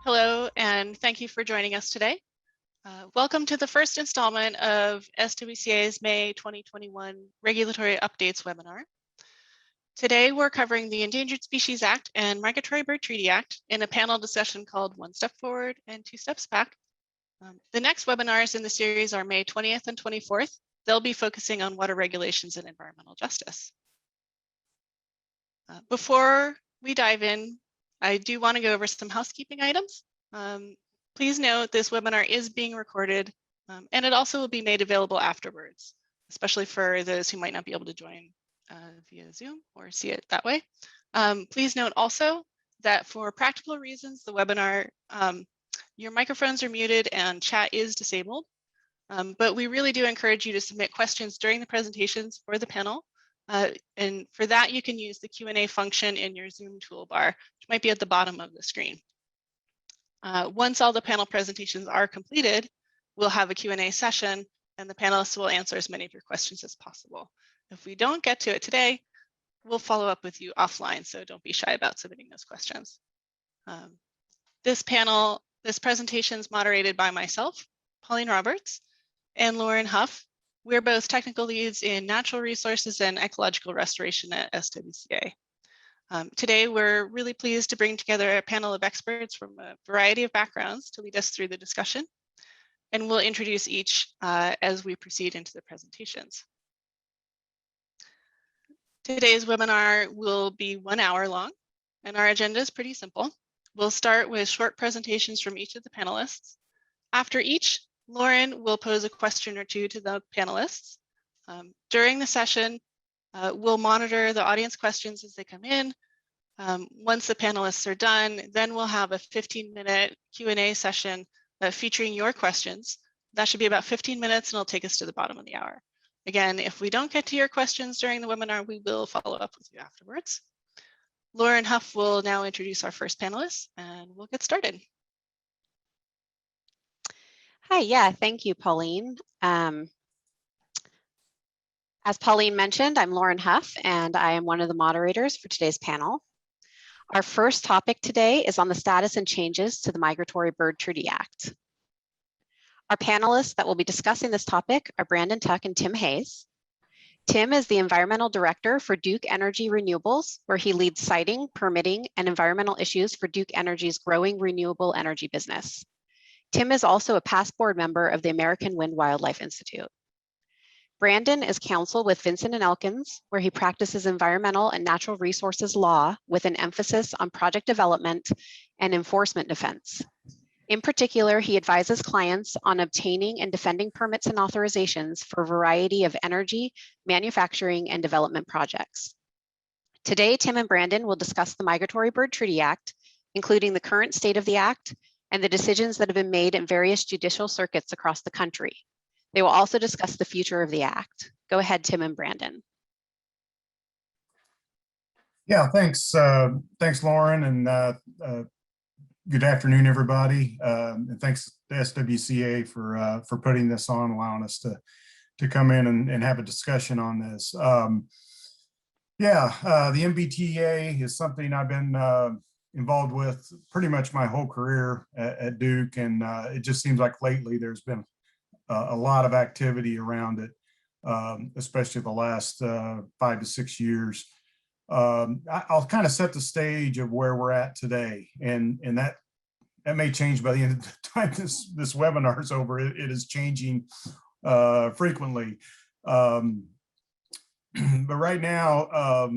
Hello, and thank you for joining us today. Welcome to the first installment of SWCA's May 2021 Regulatory Updates webinar. Today, we're covering the Endangered Species Act and Migratory Bird Treaty Act in a panel discussion called One Step Forward and Two Steps Back. The next webinars in the series are May 20th and 24th. They'll be focusing on water regulations and environmental justice. Before we dive in, I do want to go over some housekeeping items. Please note this webinar is being recorded and it also will be made available afterwards, especially for those who might not be able to join via Zoom or see it that way. Please note also that for practical reasons, the webinar, your microphones are muted and chat is disabled. But we really do encourage you to submit questions during the presentations for the panel. And for that, you can use the Q&A function in your Zoom toolbar, which might be at the bottom of the screen. Once all the panel presentations are completed, we'll have a Q&A session and the panelists will answer as many of your questions as possible. If we don't get to it today, we'll follow up with you offline, so don't be shy about submitting those questions. This presentation is moderated by myself, Pauline Roberts, and Lauren Huff. We're both technical leads in natural resources and ecological restoration at SWCA. Today, we're really pleased to bring together a panel of experts from a variety of backgrounds to lead us through the discussion. And we'll introduce each as we proceed into the presentations. Today's webinar will be 1 hour long, and our agenda is pretty simple. We'll start with short presentations from each of the panelists. After each, Lauren will pose a question or two to the panelists. During the session, we'll monitor the audience questions as they come in. Once the panelists are done, then we'll have a 15-minute Q&A session featuring your questions. That should be about 15 minutes and it'll take us to the bottom of the hour. Again, if we don't get to your questions during the webinar, we will follow up with you afterwards. Lauren Huff will now introduce our first panelist and we'll get started. Hi, yeah, thank you, Pauline. As Pauline mentioned, I'm Lauren Huff, and I am one of the moderators for today's panel. Our first topic today is on the status and changes to the Migratory Bird Treaty Act. Our panelists that will be discussing this topic are Brandon Tuck and Tim Hayes. Tim is the Environmental Director for Duke Energy Renewables, where he leads siting, permitting, and environmental issues for Duke Energy's growing renewable energy business. Tim is also a past board member of the American Wind Wildlife Institute. Brandon is counsel with Vinson and Elkins, where he practices environmental and natural resources law with an emphasis on project development and enforcement defense. In particular, he advises clients on obtaining and defending permits and authorizations for a variety of energy, manufacturing, and development projects. Today, Tim and Brandon will discuss the Migratory Bird Treaty Act, including the current state of the act and the decisions that have been made in various judicial circuits across the country. They will also discuss the future of the act. Go ahead, Tim and Brandon. Yeah, thanks. Thanks, Lauren, and good afternoon, everybody. And thanks to SWCA for putting this on, allowing us to come in and have a discussion on this. The MBTA is something I've been involved with pretty much my whole career at Duke, and it just seems like lately there's been a lot of activity around it, especially the last 5 to 6 years. I'll kind of set the stage of where we're at today, and that may change by the end of the time this webinar is over. It is changing frequently. But right now,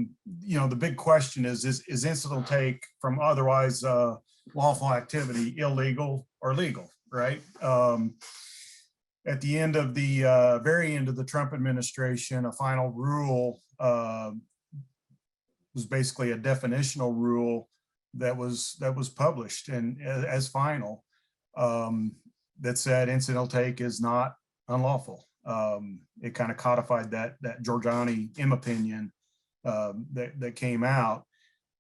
the big question is incidental take from otherwise lawful activity illegal or legal, right? At the end of the very end of the Trump administration, a final rule was basically a definitional rule that was published and as final that said incidental take is not unlawful. It kind of codified that Giorgiani opinion that came out,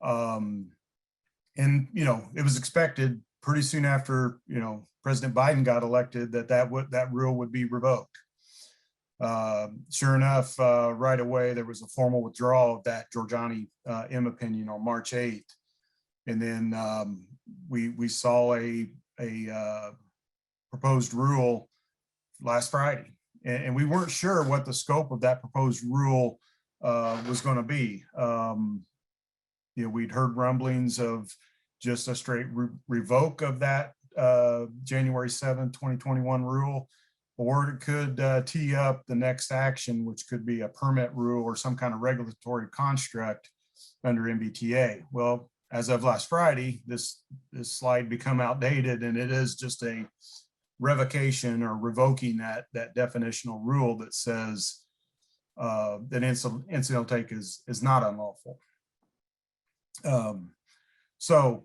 and it was expected pretty soon after President Biden got elected that rule would be revoked. Sure enough, right away there was a formal withdrawal of that Giorgiani opinion on March 8th, and then we saw a proposed rule last Friday, and we weren't sure what the scope of that proposed rule was going to be. We'd heard rumblings of just a straight revoke of that January 7, 2021 rule, or it could tee up the next action, which could be a permit rule or some kind of regulatory construct under MBTA. Well, as of last Friday, this slide become outdated, and it is just a revocation or revoking that definitional rule that says that incidental take is not unlawful. So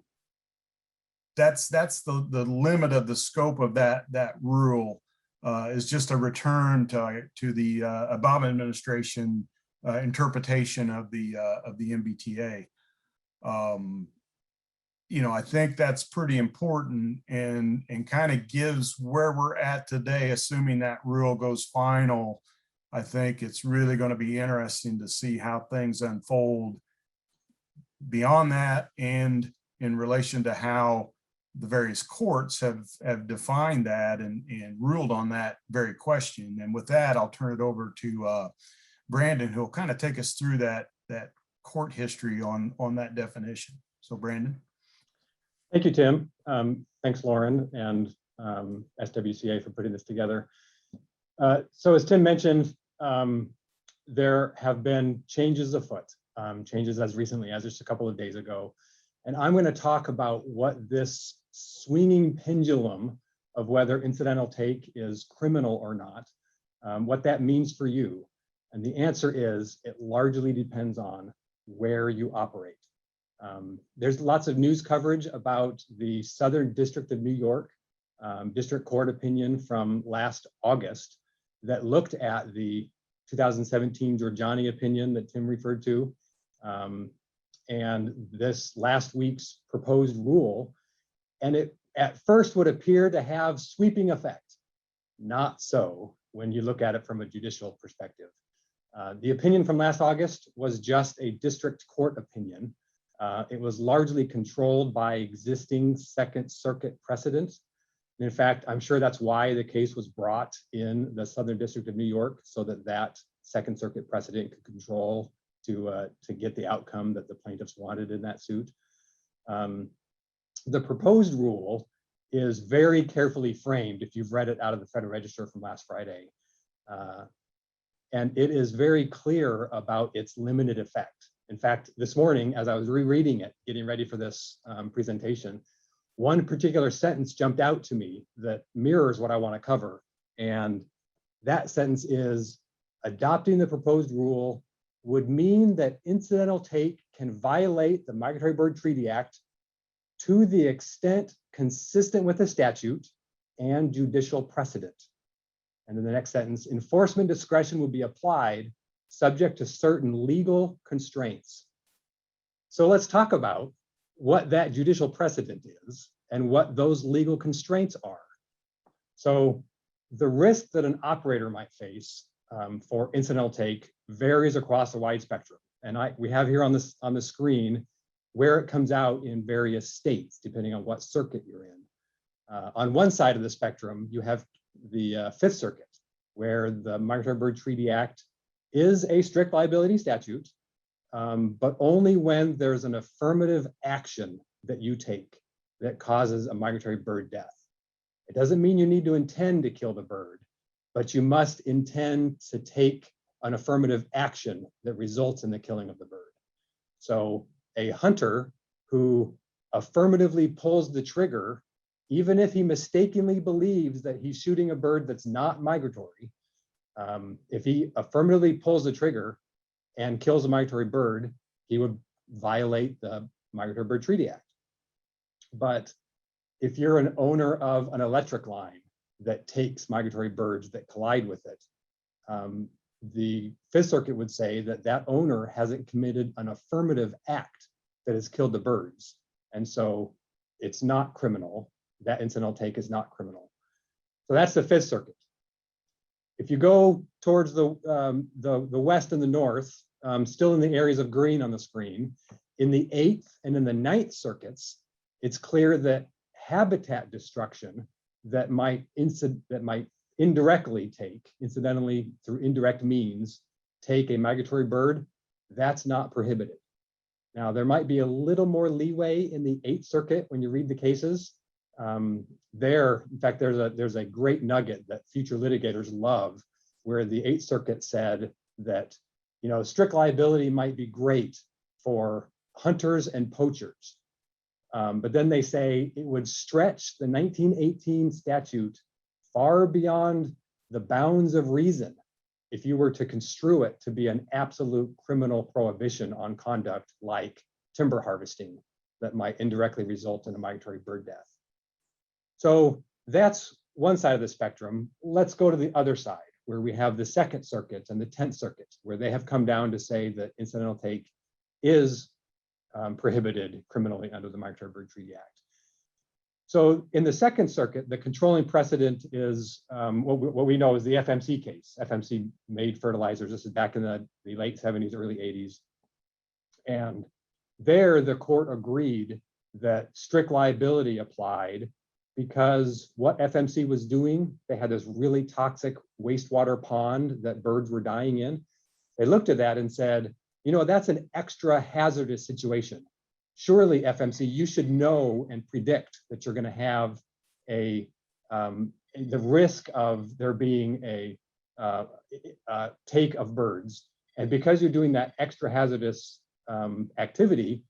that's the limit of the scope of that rule, is just a return to the Obama administration interpretation of the MBTA. I think that's pretty important and kind of gives where we're at today, assuming that rule goes final. I think it's really going to be interesting to see how things unfold beyond that, and in relation to how the various courts have defined that and ruled on that very question. And with that, I'll turn it over to Brandon, who'll kind of take us through that court history on that definition. So Brandon. Thank you, Tim. Thanks, Lauren and SWCA for putting this together. So as Tim mentioned, there have been changes afoot, changes as recently as just a couple of days ago. And I'm going to talk about what this swinging pendulum of whether incidental take is criminal or not, what that means for you. And the answer is it largely depends on where you operate. There's lots of news coverage about the Southern District of New York District Court opinion from last August that looked at the 2017 Giorgiani opinion that Tim referred to, and this last week's proposed rule. And it at first would appear to have sweeping effect. Not so when you look at it from a judicial perspective. The opinion from last August was just a district court opinion. It was largely controlled by existing Second Circuit precedent. In fact, I'm sure that's why the case was brought in the Southern District of New York, so that Second Circuit precedent could control to get the outcome that the plaintiffs wanted in that suit. The proposed rule is very carefully framed, if you've read it out of the Federal Register from last Friday. And it is very clear about its limited effect. In fact, this morning, as I was rereading it, getting ready for this presentation, one particular sentence jumped out to me that mirrors what I want to cover. And that sentence is, adopting the proposed rule would mean that incidental take can violate the Migratory Bird Treaty Act to the extent consistent with the statute and judicial precedent. And in the next sentence, enforcement discretion will be applied subject to certain legal constraints. So let's talk about what that judicial precedent is and what those legal constraints are. So the risk that an operator might face for incidental take varies across a wide spectrum. And we have here on the screen where it comes out in various states, depending on what circuit you're in. On one side of the spectrum, you have the Fifth Circuit, where the Migratory Bird Treaty Act is a strict liability statute, but only when there's an affirmative action that you take that causes a migratory bird death. It doesn't mean you need to intend to kill the bird, but you must intend to take an affirmative action that results in the killing of the bird. So a hunter who affirmatively pulls the trigger, even if he mistakenly believes that he's shooting a bird that's not migratory, if he affirmatively pulls the trigger and kills a migratory bird, he would violate the Migratory Bird Treaty Act. But if you're an owner of an electric line that takes migratory birds that collide with it, the Fifth Circuit would say that that owner hasn't committed an affirmative act that has killed the birds. And so it's not criminal. That incidental take is not criminal. So that's the Fifth Circuit. If you go towards the west and the north, still in the areas of green on the screen, in the Eighth and in the Ninth Circuits, it's clear that habitat destruction that might indirectly take, incidentally through indirect means, take a migratory bird, that's not prohibited. Now, there might be a little more leeway in the Eighth Circuit when you read the cases. In fact, there's a great nugget that future litigators love, where the Eighth Circuit said that, you know, strict liability might be great for hunters and poachers, but then they say it would stretch the 1918 statute far beyond the bounds of reason if you were to construe it to be an absolute criminal prohibition on conduct like timber harvesting that might indirectly result in a migratory bird death. So that's one side of the spectrum. Let's go to the other side, where we have the Second Circuit and the 10th Circuit, where they have come down to say that incidental take is prohibited criminally under the Migratory Bird Treaty Act. So in the Second Circuit, the controlling precedent is what we know is the FMC case. FMC made fertilizers. This is back in the late 70s, early 80s. And there the court agreed that strict liability applied because what FMC was doing, they had this really toxic wastewater pond that birds were dying in. They looked at that and said, you know, that's an extra hazardous situation. Surely, FMC, you should know and predict that you're going to have the risk of there being a take of birds. And because you're doing that extra hazardous activity,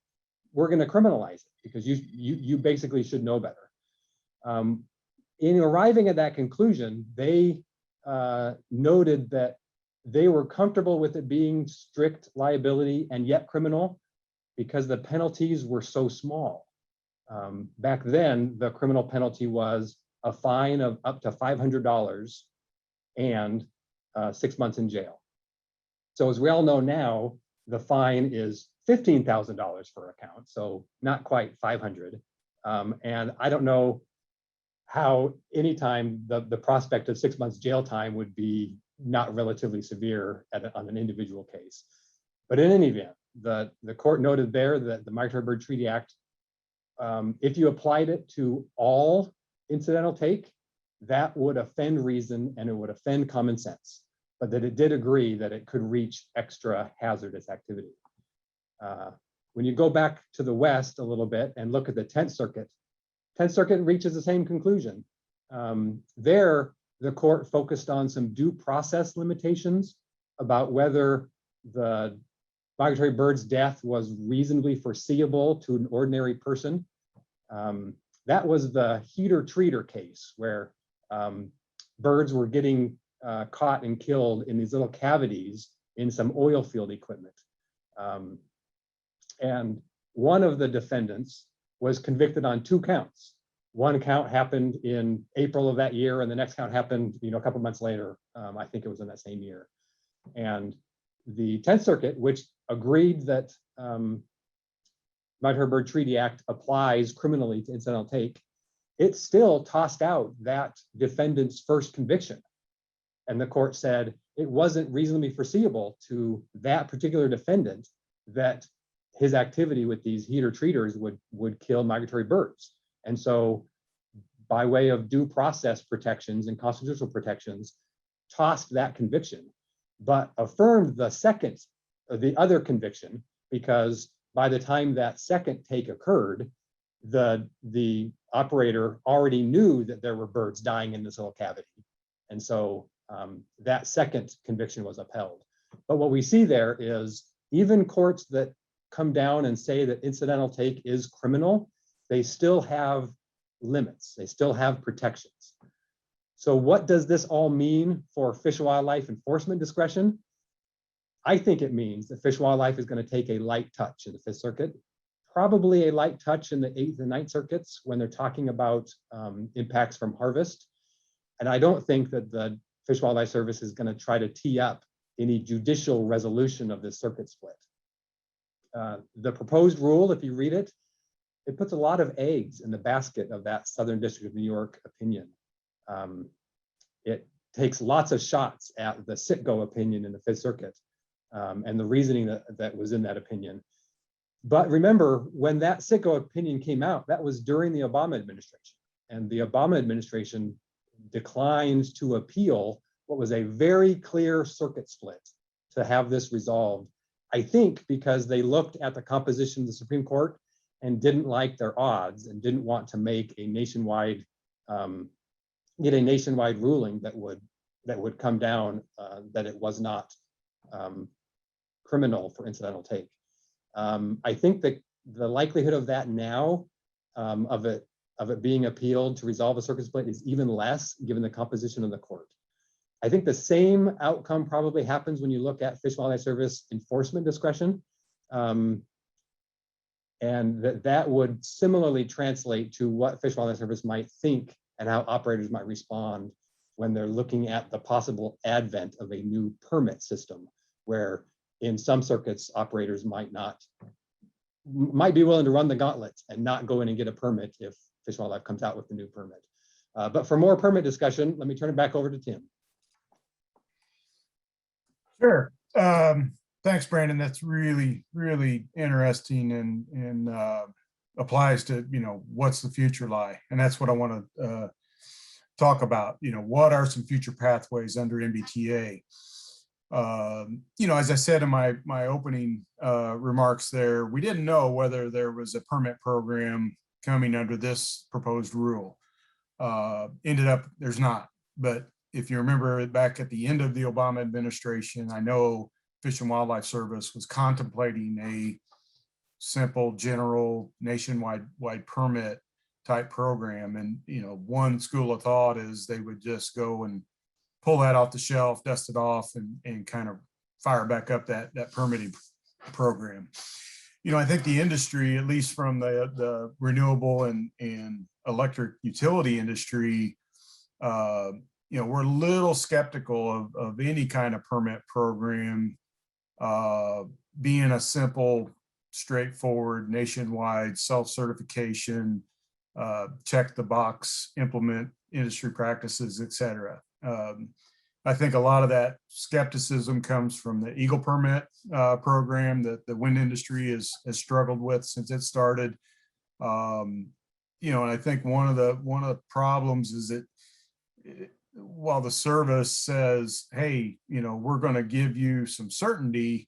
we're going to criminalize it because you basically should know better. In arriving at that conclusion, they noted that they were comfortable with it being strict liability and yet criminal because the penalties were so small. Back then, the criminal penalty was a fine of up to $500 and 6 months in jail. So as we all know now, the fine is $15,000 for a count, so not quite 500. And I don't know how anytime the prospect of 6 months jail time would be not relatively severe on an individual case. But in any event, the court noted there that the Migratory Bird Treaty Act, if you applied it to all incidental take, that would offend reason and it would offend common sense, but that it did agree that it could reach extra hazardous activity. When you go back to the West a little bit and look at the 10th Circuit, 10th Circuit reaches the same conclusion. There, the court focused on some due process limitations about whether the migratory bird's death was reasonably foreseeable to an ordinary person. That was the heater-treater case where birds were getting caught and killed in these little cavities in some oil field equipment. And one of the defendants was convicted on 2 counts. One count happened in April of that year, and the next count happened, a couple months later. I think it was in that same year. And the 10th Circuit, which agreed that Migratory Bird Treaty Act applies criminally to incidental take, it still tossed out that defendant's first conviction. And the court said it wasn't reasonably foreseeable to that particular defendant that his activity with these heater-treaters would kill migratory birds. And so by way of due process protections and constitutional protections, tossed that conviction, but affirmed the other conviction, because by the time that second take occurred, the operator already knew that there were birds dying in this little cavity. And so that second conviction was upheld. But what we see there is even courts that come down and say that incidental take is criminal, they still have limits. They still have protections. So what does this all mean for Fish and Wildlife enforcement discretion? I think it means that Fish and Wildlife is going to take a light touch in the Fifth Circuit, probably a light touch in the 8th and 9th Circuits when they're talking about impacts from harvest. And I don't think that the Fish and Wildlife Service is going to try to tee up any judicial resolution of this circuit split. The proposed rule, if you read it, it puts a lot of eggs in the basket of that Southern District of New York opinion. It takes lots of shots at the Citgo opinion in the Fifth Circuit and the reasoning that was in that opinion. But remember, when that SWCA opinion came out, that was during the Obama administration. And the Obama administration declined to appeal what was a very clear circuit split to have this resolved. I think because they looked at the composition of the Supreme Court and didn't like their odds and didn't want to make a nationwide, get a nationwide ruling that would come down that it was not criminal for incidental take. I think that the likelihood of that now, of it being appealed to resolve a circuit split, is even less given the composition of the court. I think the same outcome probably happens when you look at Fish and Wildlife Service enforcement discretion. And that would similarly translate to what Fish and Wildlife Service might think and how operators might respond when they're looking at the possible advent of a new permit system, where in some circuits, operators might be willing to run the gauntlet and not go in and get a permit if Fish and Wildlife comes out with the new permit. But for more permit discussion, let me turn it back over to Tim. Sure. Thanks, Brandon. That's really, really interesting and applies to, what's the future lie? And that's what I want to talk about. What are some future pathways under MBTA? As I said in my opening remarks there, we didn't know whether there was a permit program coming under this proposed rule. Ended up, there's not. But if you remember back at the end of the Obama administration, I know Fish and Wildlife Service was contemplating a simple, general, nationwide permit type program. And, one school of thought is they would just go and pull that off the shelf, dust it off, and kind of fire back up that permitting program. I think the industry, at least from the renewable and electric utility industry, we're a little skeptical of any kind of permit program being a simple, straightforward, nationwide self-certification, check the box, implement industry practices, et cetera. I think a lot of that skepticism comes from the Eagle permit program that the wind industry has struggled with since it started. And I think one of the problems is that while the service says, hey, we're going to give you some certainty,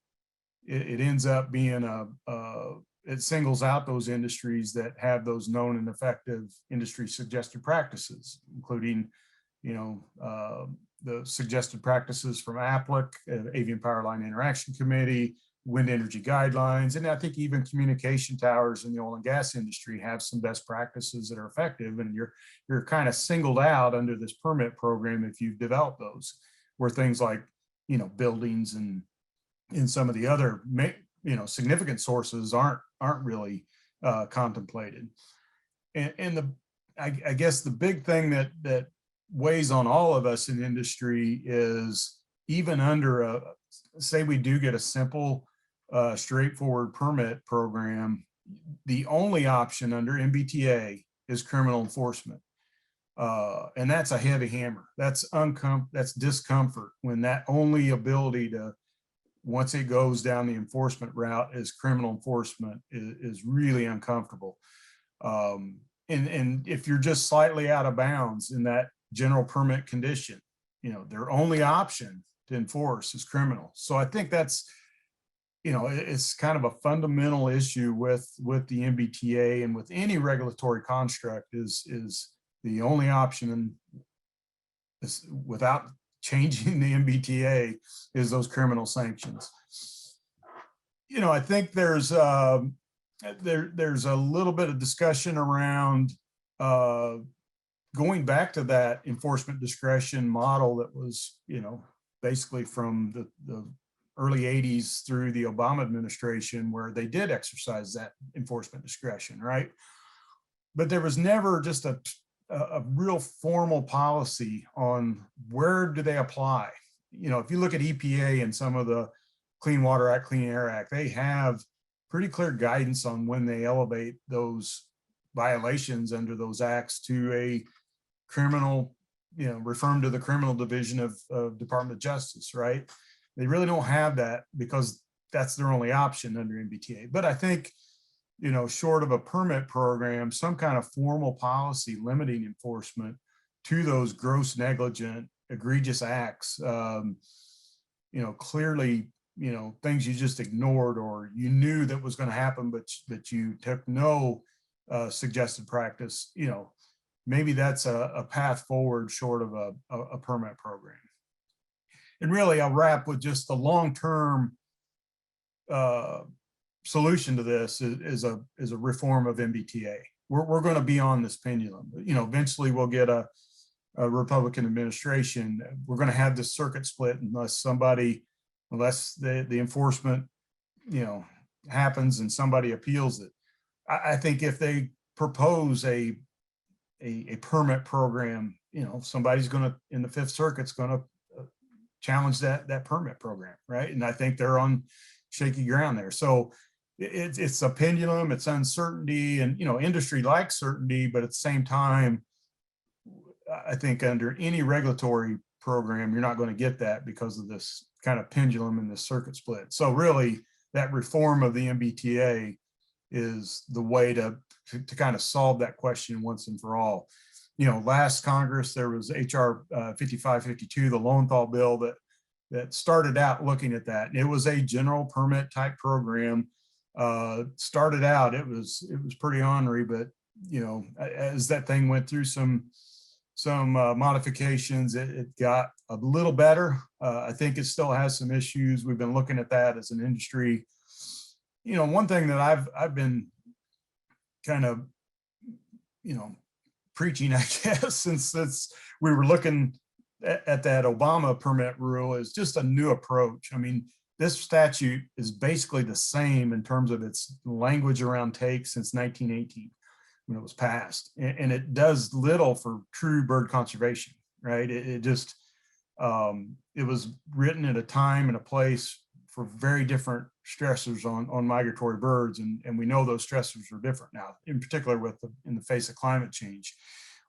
it ends up being it singles out those industries that have those known and effective industry suggested practices, including, the suggested practices from APLIC, Avian Power Line Interaction Committee, wind energy guidelines, and I think even communication towers in the oil and gas industry have some best practices that are effective, and you're kind of singled out under this permit program if you've developed those, where things like buildings and some of the other significant sources aren't really contemplated. And I guess the big thing that weighs on all of us in industry is, even under say we do get a simple straightforward permit program, the only option under MBTA is criminal enforcement. And that's a heavy hammer. That's discomfort when that only ability to, once it goes down the enforcement route, is criminal enforcement is really uncomfortable. And if you're just slightly out of bounds in that general permit condition, their only option to enforce is criminal. So I think that's, it's kind of a fundamental issue with the MBTA and with any regulatory construct is the only option is, without changing the MBTA, is those criminal sanctions. I think there's a little bit of discussion around going back to that enforcement discretion model that was, basically from the early 80s through the Obama administration, where they did exercise that enforcement discretion, right? But there was never just a real formal policy on where do they apply. If you look at EPA and some of the Clean Water Act, Clean Air Act, they have pretty clear guidance on when they elevate those violations under those acts to a criminal, refer them to the criminal division of Department of Justice, right? They really don't have that because that's their only option under MBTA. But I think, you know, short of a permit program, some kind of formal policy limiting enforcement to those gross negligent, egregious acts, you know, clearly, you know, things you just ignored or you knew that was going to happen, but you took no suggested practice, you know, maybe that's a path forward short of a permit program. And really, I'll wrap with just the long-term solution to this is a reform of MBTA. We're going to be on this pendulum. You know, eventually we'll get a Republican administration. We're going to have this circuit split unless the enforcement, you know, happens and somebody appeals it. I think if they propose a permit program, you know, somebody's going to, in the Fifth Circuit's going to challenge that permit program, right? And I think they're on shaky ground there. So it's a pendulum, it's uncertainty, and, you know, industry likes certainty, but at the same time, I think under any regulatory program, you're not going to get that because of this kind of pendulum and this circuit split. So really, that reform of the MBTA is the way to kind of solve that question once and for all. You know, last Congress, there was HR 5552, the Lowenthal bill that started out looking at that. And it was a general permit type program. Started out, it was pretty ornery, but, you know, as that thing went through some modifications, it got a little better. I think it still has some issues. We've been looking at that as an industry. You know, one thing that I've been kind of, you know, preaching, I guess, since we were looking at that Obama permit rule, is just a new approach. I mean, this statute is basically the same in terms of its language around take since 1918 when it was passed, and it does little for true bird conservation, right? It just it was written at a time and a place for very different stressors on migratory birds, and we know those stressors are different now, in particular in the face of climate change.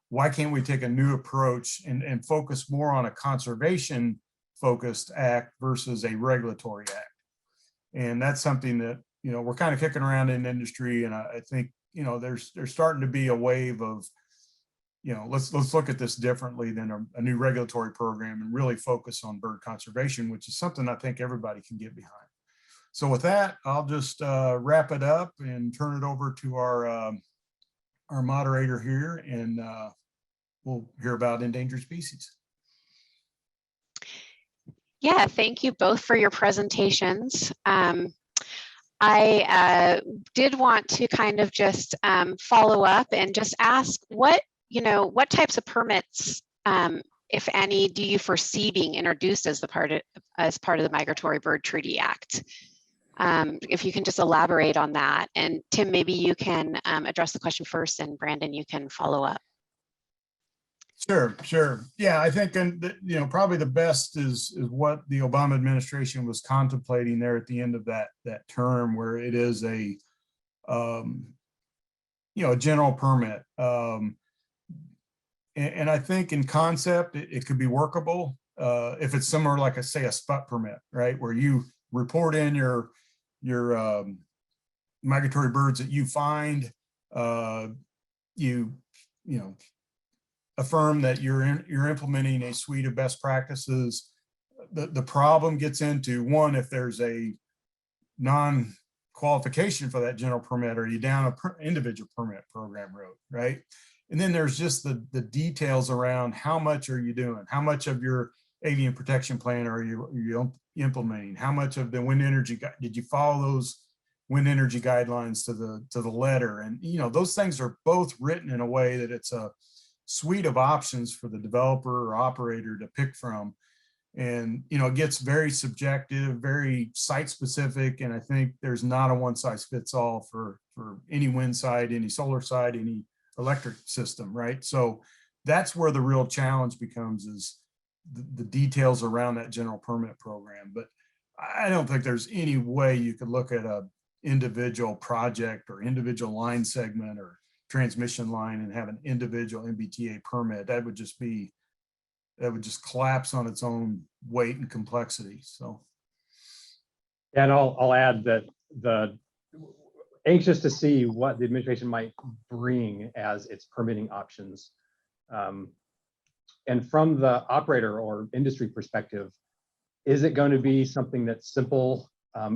Why can't we take a new approach and focus more on a conservation focused act versus a regulatory act? And that's something that, you know, we're kind of kicking around in industry, and I think, you know, there's starting to be a wave of, you know, let's look at this differently than a new regulatory program and really focus on bird conservation, which is something I think everybody can get behind. So with that, I'll just wrap it up and turn it over to our moderator here, and we'll hear about endangered species. Yeah, thank you both for your presentations. I did want to kind of just follow up and just ask what types of permits, if any, do you foresee being introduced as part of the Migratory Bird Treaty Act? If you can just elaborate on that. And Tim, maybe you can address the question first, and Brandon, you can follow up. Sure. Yeah, I think, you know, probably the best is what the Obama administration was contemplating there at the end of that term, where it is a, you know, a general permit. And I think in concept, it could be workable if it's similar, like I say, a SPUT permit, right? Where you report in your migratory birds that you find, you know, affirm that you're implementing a suite of best practices. The problem gets into, one, if there's a non-qualification for that general permit, or you down a individual permit program road, right? And then there's just the details around how much are you doing? How much of your avian protection plan are you implementing? How much of the wind energy, did you follow those wind energy guidelines to the letter? And, you know, those things are both written in a way that it's a suite of options for the developer or operator to pick from. And, you know, it gets very subjective, very site specific. And I think there's not a one size fits all for any wind side, any solar side, any electric system, right? So that's where the real challenge becomes, is the details around that general permit program. But I don't think there's any way you could look at a individual project or individual line segment or transmission line and have an individual MBTA permit. That would just collapse on its own weight and complexity. So And I'll add that anxious to see what the administration might bring as its permitting options. And from the operator or industry perspective, is it going to be something that's simple,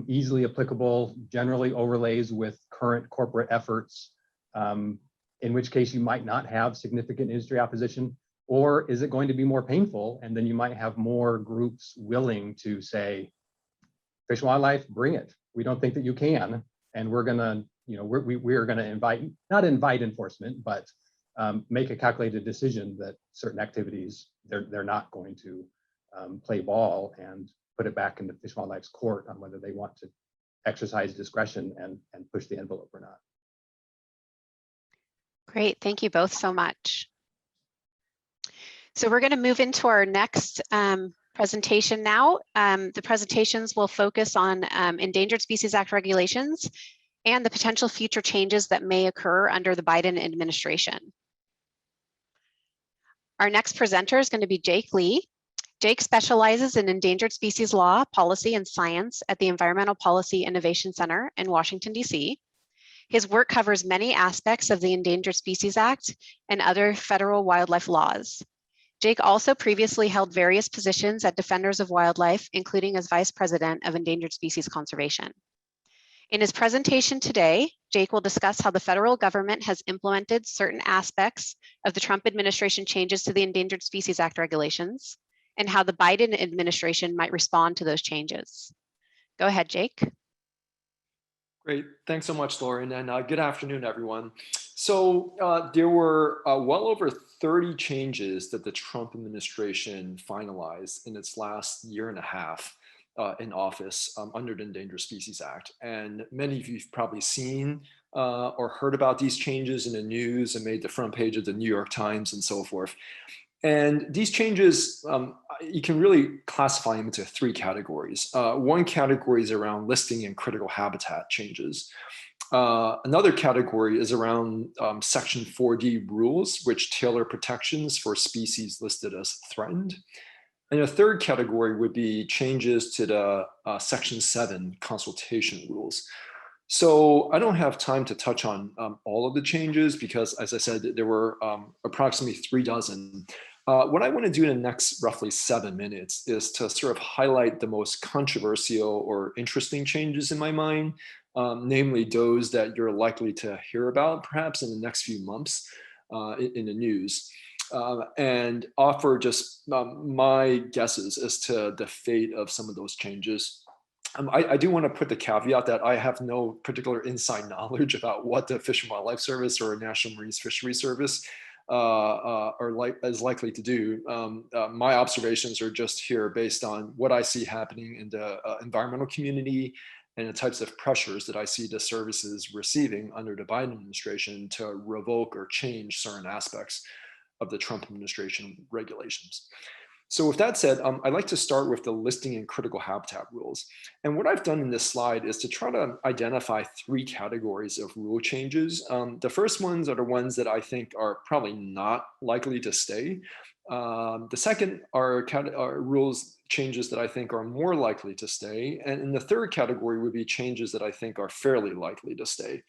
easily applicable, generally overlays with current corporate efforts, in which case you might not have significant industry opposition? Or is it going to be more painful, and then you might have more groups willing to say, Fish and Wildlife, bring it. We don't think that you can, and we're gonna, we're gonna not invite enforcement, but make a calculated decision that certain activities they're not going to play ball, and put it back into Fish and Wildlife's court on whether they want to exercise discretion and push the envelope or not. Great, thank you both so much. So we're going to move into our next presentation now. The presentations will focus on Endangered Species Act regulations and the potential future changes that may occur under the Biden administration. Our next presenter is going to be Jake Lee. Jake specializes in endangered species law, policy, and science at the Environmental Policy Innovation Center in Washington, D.C. His work covers many aspects of the Endangered Species Act and other federal wildlife laws. Jake also previously held various positions at Defenders of Wildlife, including as Vice President of Endangered Species Conservation. In his presentation today, Jake will discuss how the federal government has implemented certain aspects of the Trump administration changes to the Endangered Species Act regulations, and how the Biden administration might respond to those changes. Go ahead, Jake. Great, thanks so much, Lauren, and good afternoon, everyone. So there were well over 30 changes that the Trump administration finalized in its last year and a half in office under the Endangered Species Act. And many of you have probably seen or heard about these changes in the news and made the front page of the New York Times and so forth. And these changes, you can really classify them into three categories. One category is around listing and critical habitat changes. Another category is around Section 4D rules, which tailor protections for species listed as threatened. And a third category would be changes to the Section 7 consultation rules. So I don't have time to touch on all of the changes because, as I said, there were approximately 3 dozen. What I want to do in the next roughly 7 minutes is to sort of highlight the most controversial or interesting changes in my mind, namely those that you're likely to hear about perhaps in the next few months in the news, and offer just my guesses as to the fate of some of those changes. I do want to put the caveat that I have no particular inside knowledge about what the Fish and Wildlife Service or National Marine Fisheries Service is likely to do. My observations are just here based on what I see happening in the environmental community and the types of pressures that I see the services receiving under the Biden administration to revoke or change certain aspects of the Trump administration regulations. So with that said, I'd like to start with the listing and critical habitat rules. And what I've done in this slide is to try to identify 3 categories of rule changes. The first ones are the ones that I think are probably not likely to stay. The second are rules changes that I think are more likely to stay. And the third category would be changes that I think are fairly likely to stay.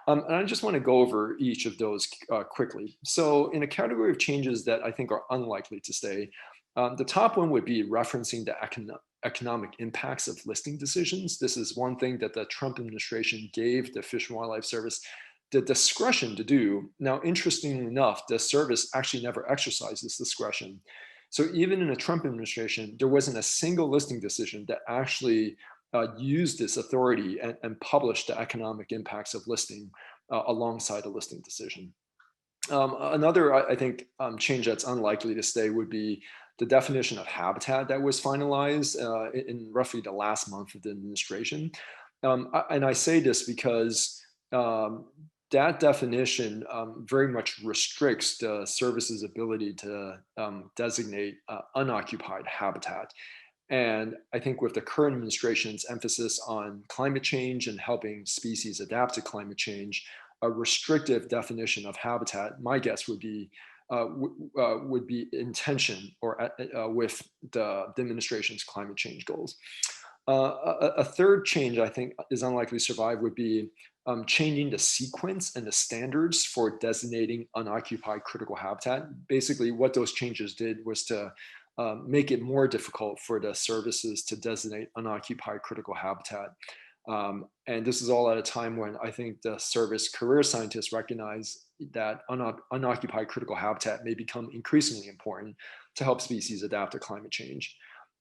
And I just want to go over each of those quickly. So in a category of changes that I think are unlikely to stay, the top one would be referencing the economic impacts of listing decisions. This is one thing that the Trump administration gave the Fish and Wildlife Service the discretion to do. Now, interestingly enough, the service actually never exercised this discretion. So even in the Trump administration, there wasn't a single listing decision that actually used this authority and published the economic impacts of listing alongside a listing decision. Another, I think, change that's unlikely to stay would be the definition of habitat that was finalized in roughly the last month of the administration. And I say this because that definition very much restricts the service's ability to designate unoccupied habitat. And I think with the current administration's emphasis on climate change and helping species adapt to climate change, a restrictive definition of habitat, my guess would be in tension or with the administration's climate change goals. A third change I think is unlikely to survive would be changing the sequence and the standards for designating unoccupied critical habitat. Basically, what those changes did was to make it more difficult for the services to designate unoccupied critical habitat. And this is all at a time when I think the service career scientists recognize that unoccupied critical habitat may become increasingly important to help species adapt to climate change.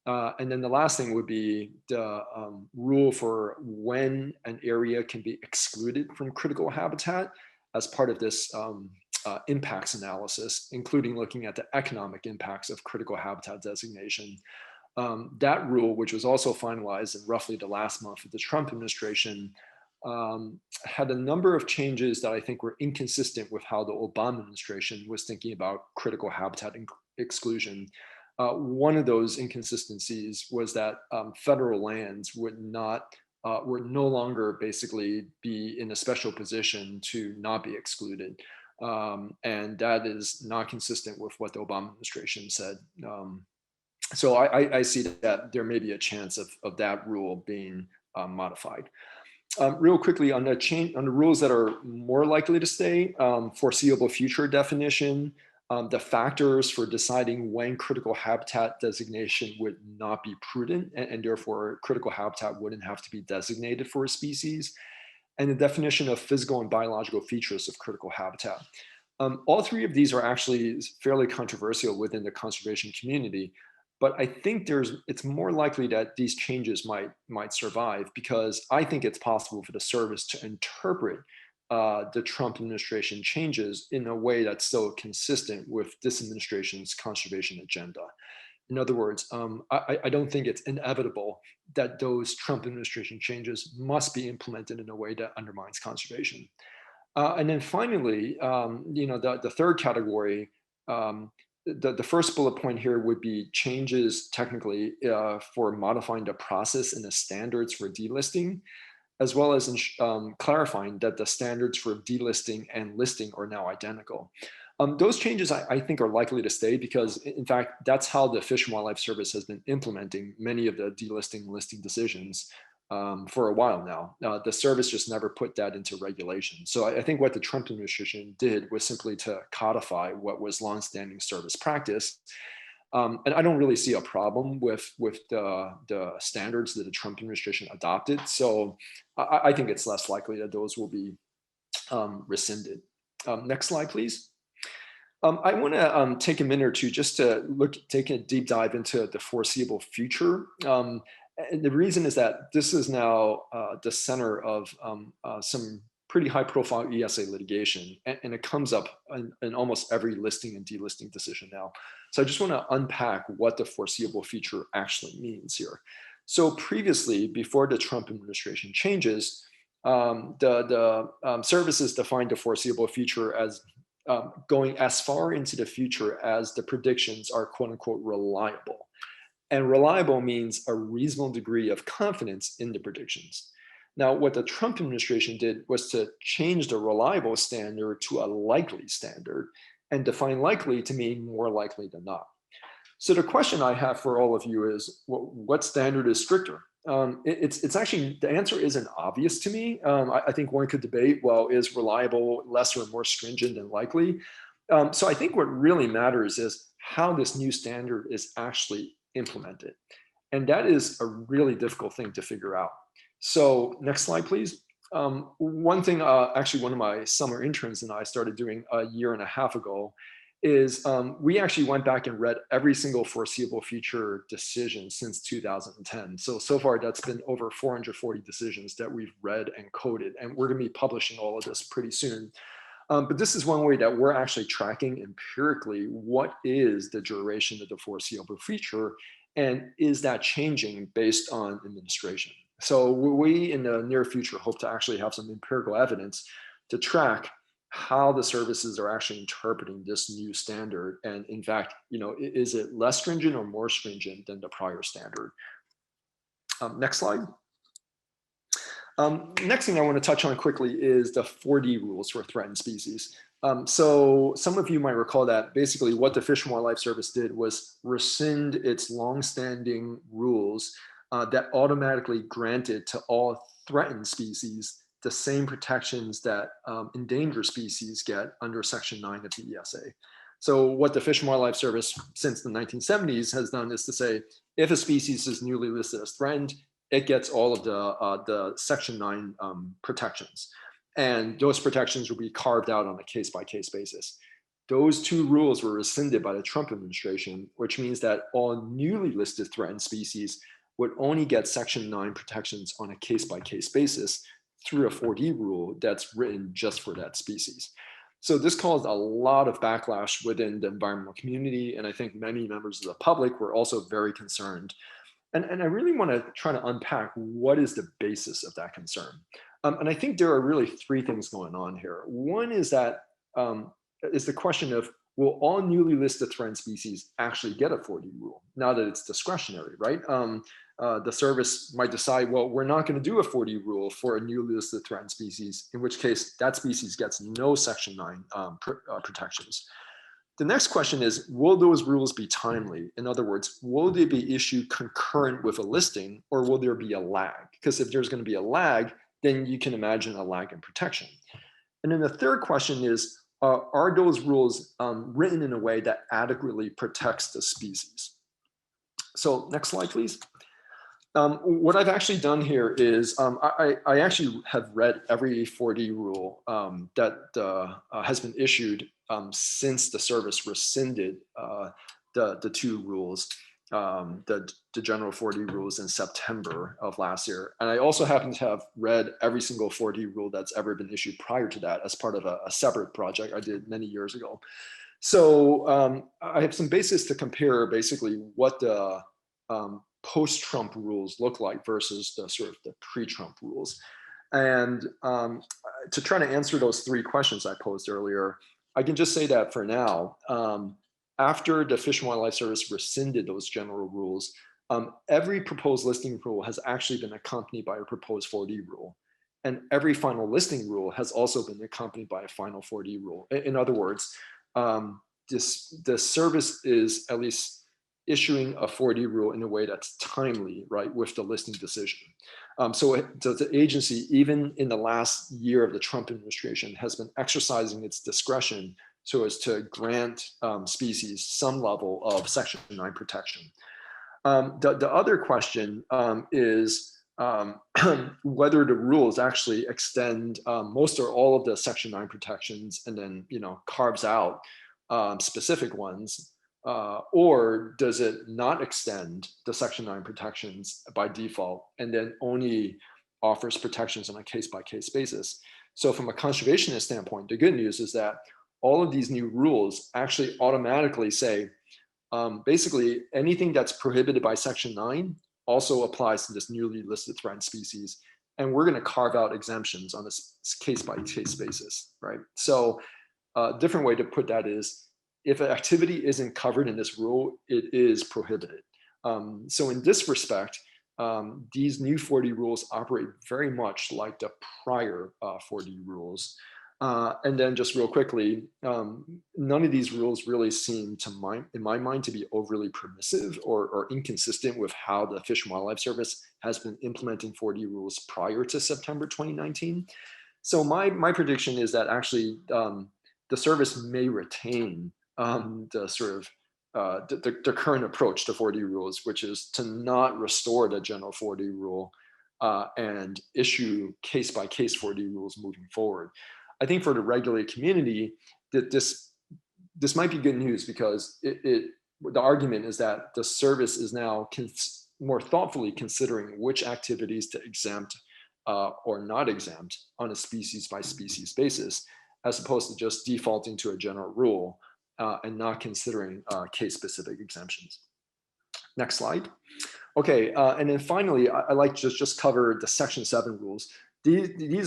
And then the last thing would be the rule for when an area can be excluded from critical habitat as part of this impacts analysis, including looking at the economic impacts of critical habitat designation. That rule, which was also finalized in roughly the last month of the Trump administration, had a number of changes that I think were inconsistent with how the Obama administration was thinking about critical habitat exclusion. One of those inconsistencies was that federal lands would no longer basically be in a special position to not be excluded. And that is not consistent with what the Obama administration said. So I see that there may be a chance of that rule being modified. Real quickly on the rules that are more likely to stay, foreseeable future definition, the factors for deciding when critical habitat designation would not be prudent, and therefore critical habitat wouldn't have to be designated for a species, and the definition of physical and biological features of critical habitat. All three of these are actually fairly controversial within the conservation community, but I think it's more likely that these changes might survive, because I think it's possible for the service to interpret the Trump administration changes in a way that's still consistent with this administration's conservation agenda. In other words, I don't think it's inevitable that those Trump administration changes must be implemented in a way that undermines conservation. And then finally, the third category, the first bullet point here would be changes technically for modifying the process and the standards for delisting, as well as clarifying that the standards for delisting and listing are now identical. Those changes I think are likely to stay, because in fact, that's how the Fish and Wildlife Service has been implementing many of the delisting and listing decisions for a while now. The service just never put that into regulation. So I think what the Trump administration did was simply to codify what was longstanding service practice. And I don't really see a problem with the standards that the Trump administration adopted. So I think it's less likely that those will be rescinded. Next slide, please. I want to take a minute or two just to take a deep dive into the foreseeable future. And the reason is that this is now the center of some pretty high profile ESA litigation, and it comes up in almost every listing and delisting decision now. So I just want to unpack what the foreseeable future actually means here. So previously, before the Trump administration changes, the services defined the foreseeable future as going as far into the future as the predictions are quote unquote reliable. And reliable means a reasonable degree of confidence in the predictions. Now, what the Trump administration did was to change the reliable standard to a likely standard and define likely to mean more likely than not. So the question I have for all of you is, what standard is stricter? It's actually, the answer isn't obvious to me. I think one could debate, well, is reliable less or more stringent than likely? So I think what really matters is how this new standard is actually implemented. And that is a really difficult thing to figure out. So next slide, please. One thing, actually one of my summer interns and I started doing a year and a half ago is we actually went back and read every single foreseeable future decision since 2010. So far that's been over 440 decisions that we've read and coded, and we're gonna be publishing all of this pretty soon. But this is one way that we're actually tracking empirically what is the duration of the foreseeable future, and is that changing based on administration? So we in the near future hope to actually have some empirical evidence to track how the services are actually interpreting this new standard. And in fact, is it less stringent or more stringent than the prior standard? Next slide. Next thing I want to touch on quickly is the 4D rules for threatened species. So some of you might recall that basically what the Fish and Wildlife Service did was rescind its longstanding rules that automatically granted to all threatened species the same protections that endangered species get under Section 9 of the ESA. So what the Fish and Wildlife Service since the 1970s has done is to say, if a species is newly listed as threatened, it gets all of the Section 9 protections. And those protections will be carved out on a case-by-case basis. Those two rules were rescinded by the Trump administration, which means that all newly listed threatened species would only get Section 9 protections on a case-by-case basis through a 4D rule that's written just for that species. So this caused a lot of backlash within the environmental community, and I think many members of the public were also very concerned. And I really want to try to unpack what is the basis of that concern. And I think there are really three things going on here. One is that is the question of, will all newly listed threatened species actually get a 4D rule now that it's discretionary, right? The service might decide, well, we're not going to do a 4D rule for a newly listed threatened species, in which case that species gets no Section 9 protections. The next question is, will those rules be timely? In other words, will they be issued concurrent with a listing, or will there be a lag? Because if there's going to be a lag, then you can imagine a lag in protection. And then the third question is, are those rules written in a way that adequately protects the species? So next slide, please. What I've actually done here is I actually have read every 4D rule that has been issued since the service rescinded the two rules, the general 4D rules in September of last year. And I also happen to have read every single 4D rule that's ever been issued prior to that as part of a separate project I did many years ago. So I have some basis to compare basically what the post-Trump rules look like versus the sort of the pre-Trump rules. And to try to answer those three questions I posed earlier, I can just say that for now, after the Fish and Wildlife Service rescinded those general rules, every proposed listing rule has actually been accompanied by a proposed 4D rule. And every final listing rule has also been accompanied by a final 4D rule. In other words, the service is at least issuing a 4D rule in a way that's timely, right, with the listing decision. So the agency, even in the last year of the Trump administration, has been exercising its discretion so as to grant species some level of Section 9 protection. The other question is whether the rules actually extend most or all of the Section 9 protections and then, you know, carves out specific ones, or does it not extend the Section 9 protections by default and then only offers protections on a case-by-case basis? So from a conservationist standpoint, the good news is that all of these new rules actually automatically say, basically anything that's prohibited by Section 9 also applies to this newly listed threatened species. And we're going to carve out exemptions on this case-by-case basis, right? So a different way to put that is, if an activity isn't covered in this rule, it is prohibited. So in this respect, these new 4D rules operate very much like the prior 4D rules. And then just real quickly, none of these rules really seem to in my mind to be overly permissive or inconsistent with how the Fish and Wildlife Service has been implementing 4D rules prior to September 2019. So my prediction is that actually the service may retain the sort of the current approach to 4D rules, which is to not restore the general 4D rule and issue case-by-case 4D rules moving forward. I think for the regulated community, that this might be good news, because the argument is that the service is now more thoughtfully considering which activities to exempt or not exempt on a species-by-species basis, as opposed to just defaulting to a general rule and not considering case-specific exemptions. Next slide. Okay, and then finally, I like to just cover the Section 7 rules. There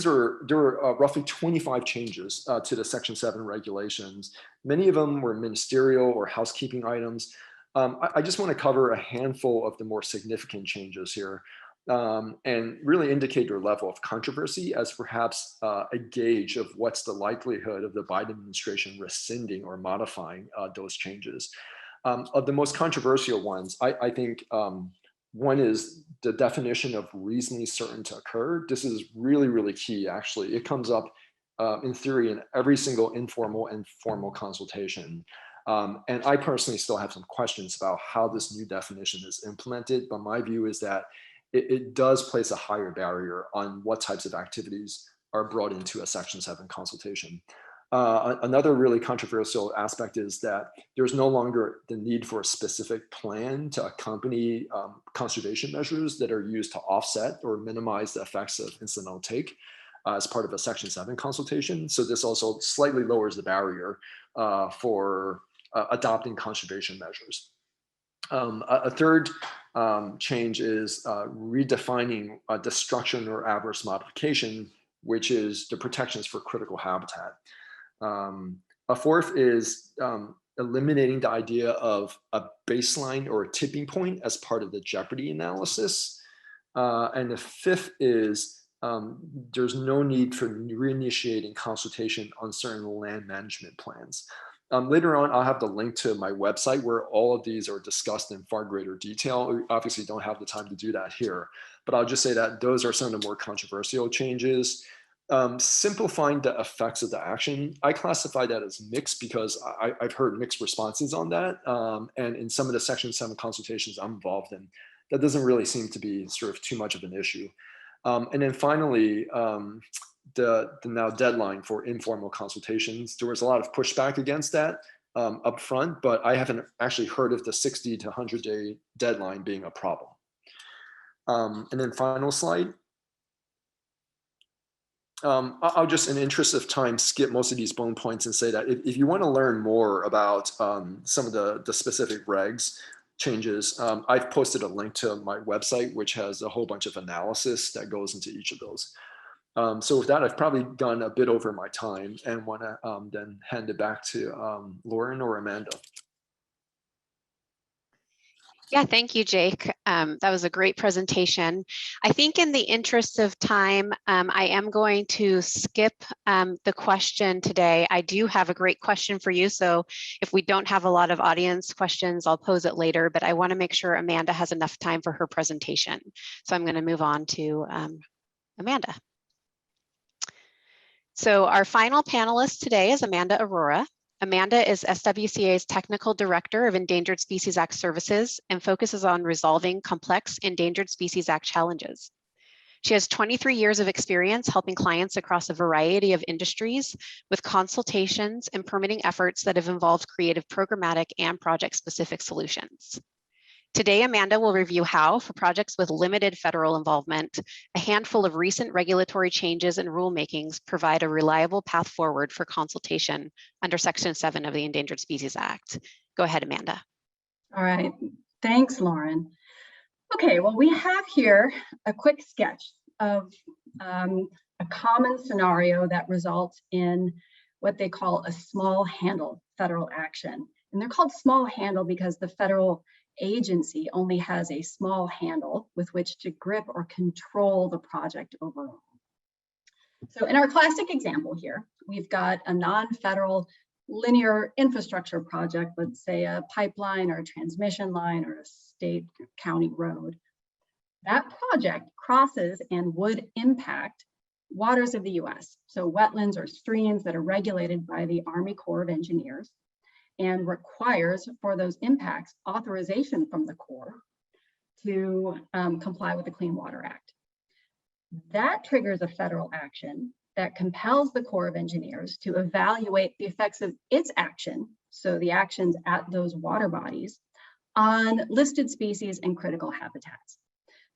were roughly 25 changes to the Section 7 regulations. Many of them were ministerial or housekeeping items. I just want to cover a handful of the more significant changes here and really indicate their level of controversy as perhaps a gauge of what's the likelihood of the Biden administration rescinding or modifying those changes. Of the most controversial ones, I think One is the definition of reasonably certain to occur. This is really, really key, actually. It comes up in theory in every single informal and formal consultation. And I personally still have some questions about how this new definition is implemented, but my view is that it does place a higher barrier on what types of activities are brought into a Section 7 consultation. Another really controversial aspect is that there's no longer the need for a specific plan to accompany conservation measures that are used to offset or minimize the effects of incidental take as part of a Section 7 consultation. So this also slightly lowers the barrier for adopting conservation measures. A third change is redefining destruction or adverse modification, which is the protections for critical habitat. A fourth is eliminating the idea of a baseline or a tipping point as part of the jeopardy analysis. And the fifth is there's no need for reinitiating consultation on certain land management plans. Later on, I'll have the link to my website where all of these are discussed in far greater detail. We obviously don't have the time to do that here, but I'll just say that those are some of the more controversial changes. Simplifying the effects of the action, I classify that as mixed because I've heard mixed responses on that. And in some of the Section 7 consultations I'm involved in, that doesn't really seem to be sort of too much of an issue. And then finally, the now deadline for informal consultations, there was a lot of pushback against that up front, but I haven't actually heard of the 60 to 100 day deadline being a problem. And then final slide. I'll just, in the interest of time, skip most of these bullet points and say that if you want to learn more about some of the specific regs changes, I've posted a link to my website, which has a whole bunch of analysis that goes into each of those. So with that, I've probably gone a bit over my time and want to then hand it back to Lauren or Amanda. Yeah, thank you, Jake. That was a great presentation. I think in the interest of time, I am going to skip the question today. I do have a great question for you. So if we don't have a lot of audience questions, I'll pose it later, but I want to make sure Amanda has enough time for her presentation. So I'm going to move on to Amanda. So our final panelist today is Amanda Aurora. Amanda is SWCA's Technical Director of Endangered Species Act Services and focuses on resolving complex Endangered Species Act challenges. She has 23 years of experience helping clients across a variety of industries with consultations and permitting efforts that have involved creative programmatic and project-specific solutions. Today, Amanda will review how, for projects with limited federal involvement, a handful of recent regulatory changes and rulemakings provide a reliable path forward for consultation under Section 7 of the Endangered Species Act. Go ahead, Amanda. All right, thanks, Lauren. Okay, well, we have here a quick sketch of a common scenario that results in what they call a small handle federal action. And they're called small handle because the federal agency only has a small handle with which to grip or control the project overall. So in our classic example here, we've got a non-federal linear infrastructure project, let's say a pipeline or a transmission line or a state or county road. That project crosses and would impact waters of the US, so wetlands or streams that are regulated by the Army Corps of Engineers, and requires for those impacts authorization from the Corps to comply with the Clean Water Act. That triggers a federal action that compels the Corps of Engineers to evaluate the effects of its action, so the actions at those water bodies, on listed species and critical habitats.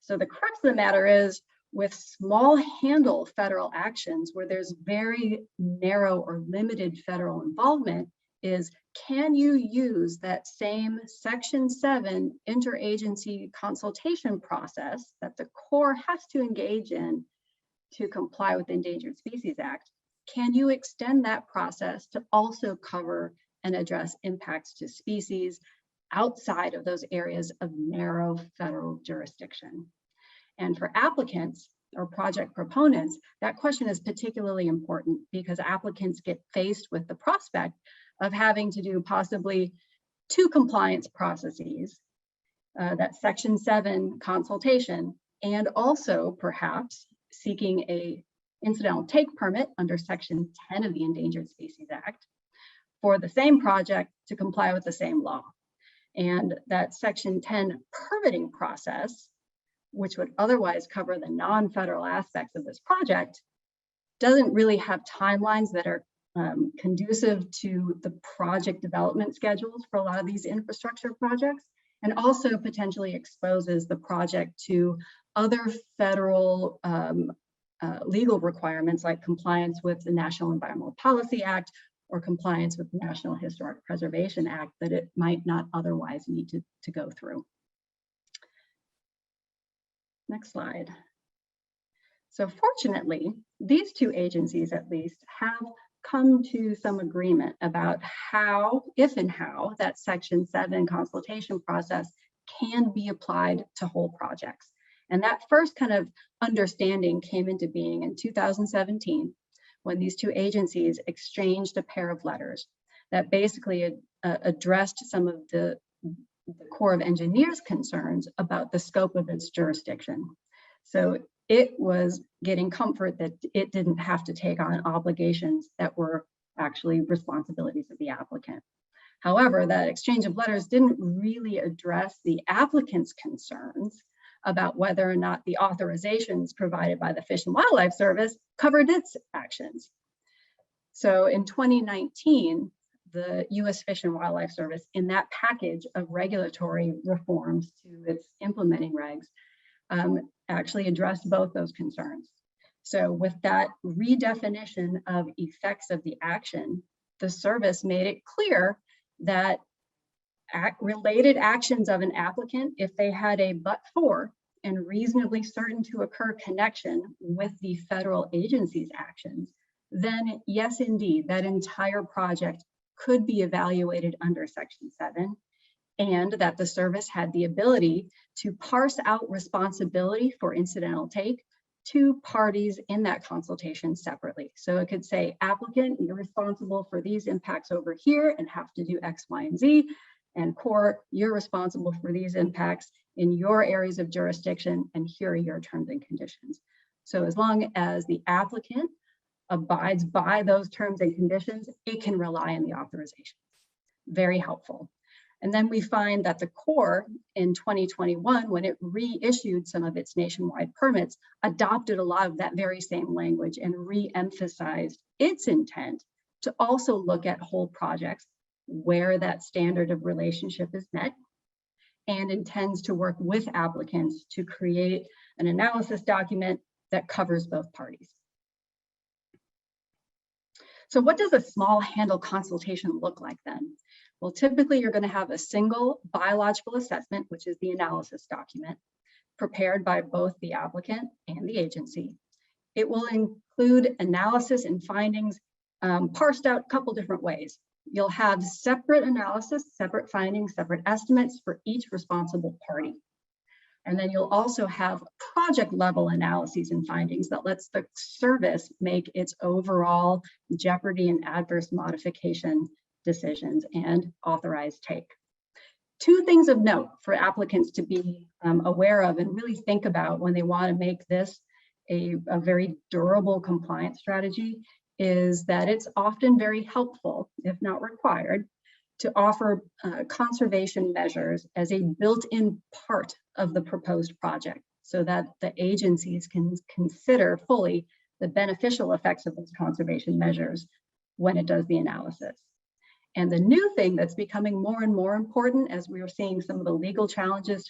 So the crux of the matter is, with small handle federal actions where there's very narrow or limited federal involvement, is can you use that same Section 7 interagency consultation process that the Corps has to engage in to comply with the Endangered Species Act? Can you extend that process to also cover and address impacts to species outside of those areas of narrow federal jurisdiction? And for applicants or project proponents, that question is particularly important because applicants get faced with the prospect of having to do possibly 2 compliance processes that Section 7 consultation, and also perhaps seeking a incidental take permit under Section 10 of the Endangered Species Act for the same project to comply with the same law. And that Section 10 permitting process, which would otherwise cover the non-federal aspects of this project, doesn't really have timelines that are conducive to the project development schedules for a lot of these infrastructure projects, and also potentially exposes the project to other federal legal requirements like compliance with the National Environmental Policy Act or compliance with the National Historic Preservation Act that it might not otherwise need to go through. Next slide. So fortunately, these two agencies at least have come to some agreement about how, if and how, that Section 7 consultation process can be applied to whole projects. And that first kind of understanding came into being in 2017 when these two agencies exchanged a pair of letters that basically addressed some of the Corps of Engineers concerns about the scope of its jurisdiction. So it was getting comfort that it didn't have to take on obligations that were actually responsibilities of the applicant. However, that exchange of letters didn't really address the applicant's concerns about whether or not the authorizations provided by the Fish and Wildlife Service covered its actions. So in 2019, the U.S. Fish and Wildlife Service, in that package of regulatory reforms to its implementing regs, actually addressed both those concerns. So with that redefinition of effects of the action, the service made it clear that related actions of an applicant, if they had a but-for and reasonably certain to occur connection with the federal agency's actions, then yes, indeed, that entire project could be evaluated under Section 7, and that the service had the ability to parse out responsibility for incidental take to parties in that consultation separately. So it could say, applicant, you're responsible for these impacts over here and have to do X, Y, and Z, and Corps, you're responsible for these impacts in your areas of jurisdiction, and here are your terms and conditions. So as long as the applicant abides by those terms and conditions, it can rely on the authorization. Very helpful. And then we find that the Corps in 2021, when it reissued some of its nationwide permits, adopted a lot of that very same language and re-emphasized its intent to also look at whole projects where that standard of relationship is met, and intends to work with applicants to create an analysis document that covers both parties. So what does a small handle consultation look like then? Well, typically you're going to have a single biological assessment, which is the analysis document, prepared by both the applicant and the agency. It will include analysis and findings parsed out a couple different ways. You'll have separate analysis, separate findings, separate estimates for each responsible party. And then you'll also have project level analyses and findings that lets the service make its overall jeopardy and adverse modification decisions and authorized take. Two things of note for applicants to be aware of and really think about when they want to make this a very durable compliance strategy is that it's often very helpful, if not required, to offer conservation measures as a built-in part of the proposed project so that the agencies can consider fully the beneficial effects of those conservation measures when it does the analysis. And the new thing that's becoming more and more important as we are seeing some of the legal challenges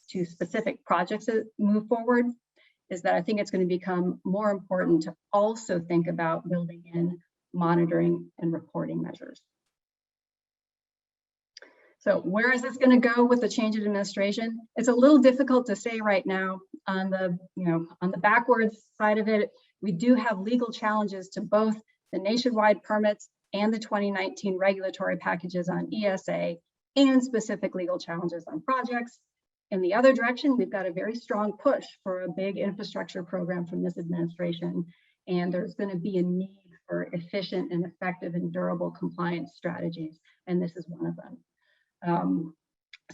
to specific projects that move forward is that I think it's going to become more important to also think about building in monitoring and reporting measures. So where is this going to go with the change in administration? It's a little difficult to say right now. On the backwards side of it, we do have legal challenges to both the nationwide permits and the 2019 regulatory packages on ESA, and specific legal challenges on projects. In the other direction, we've got a very strong push for a big infrastructure program from this administration, and there's going to be a need for efficient and effective and durable compliance strategies, and this is one of them.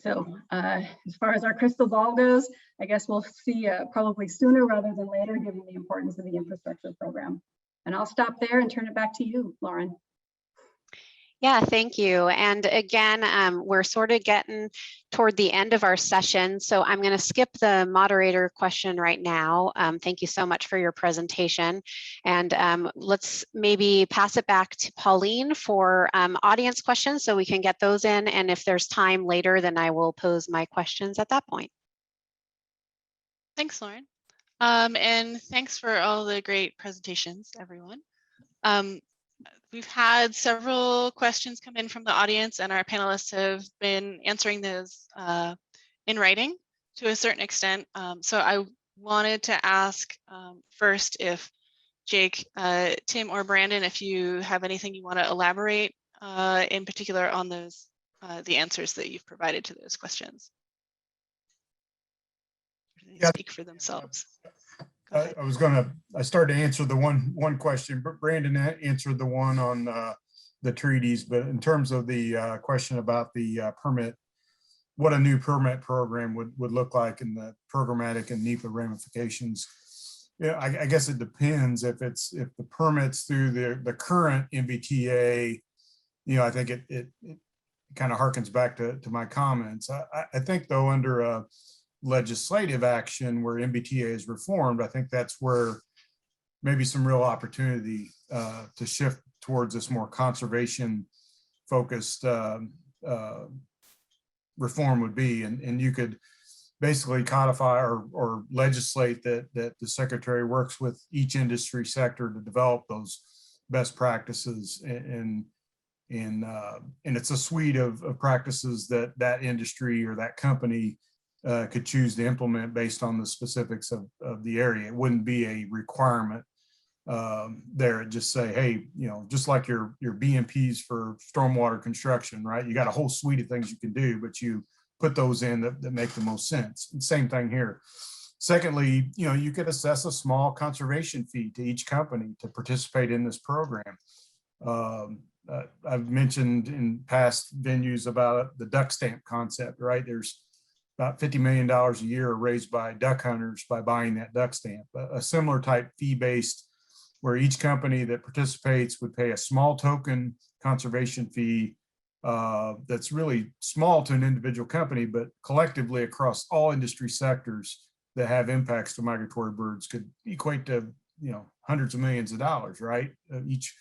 So as far as our crystal ball goes, I guess we'll see probably sooner rather than later, given the importance of the infrastructure program. And I'll stop there and turn it back to you, Lauren. Yeah, thank you. And again, we're sort of getting toward the end of our session, so I'm going to skip the moderator question right now. Thank you so much for your presentation. And let's maybe pass it back to Pauline for audience questions so we can get those in. And if there's time later, then I will pose my questions at that point. Thanks, Lauren. And thanks for all the great presentations, everyone. We've had several questions come in from the audience, and our panelists have been answering those in writing to a certain extent. So I wanted to ask first if Jake, Tim, or Brandon, if you have anything you want to elaborate in particular on those, the answers that you've provided to those questions. They speak for themselves. I started to answer the one question, but Brandon answered the one on the treaties. But in terms of the question about the permit, what a new permit program would look like in the programmatic and NEPA ramifications. Yeah, I guess it depends if the permits through the current MBTA, I think it kind of harkens back to my comments. I think though under a legislative action where MBTA is reformed, I think that's where maybe some real opportunity to shift towards this more conservation focused reform would be, and you could basically codify or legislate that the secretary works with each industry sector to develop those best practices, and it's a suite of practices that industry or that company could choose to implement based on the specifics of the area. It wouldn't be a requirement there. It'd just say, hey, just like your BMPs for stormwater construction, right? You got a whole suite of things you can do, but you put those in that make the most sense. And same thing here. Secondly, you could assess a small conservation fee to each company to participate in this program. I've mentioned in past venues about the duck stamp concept, right? There's about $50 million a year raised by duck hunters by buying that duck stamp. A similar type fee-based where each company that participates would pay a small token conservation fee that's really small to an individual company, but collectively across all industry sectors that have impacts to migratory birds could equate to hundreds of millions of dollars, right? Each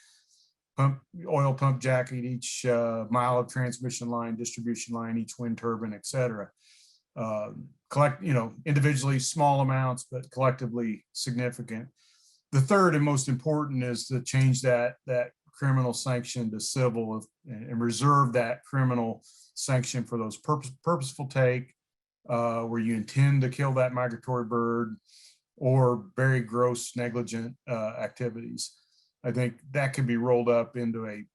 oil pump jacket, each mile of transmission line, distribution line, each wind turbine, et cetera. Collect, individually small amounts, but collectively significant. The third and most important is to change that criminal sanction to civil and reserve that criminal sanction for those purposeful take where you intend to kill that migratory bird or very gross negligent activities. I think that could be rolled up into a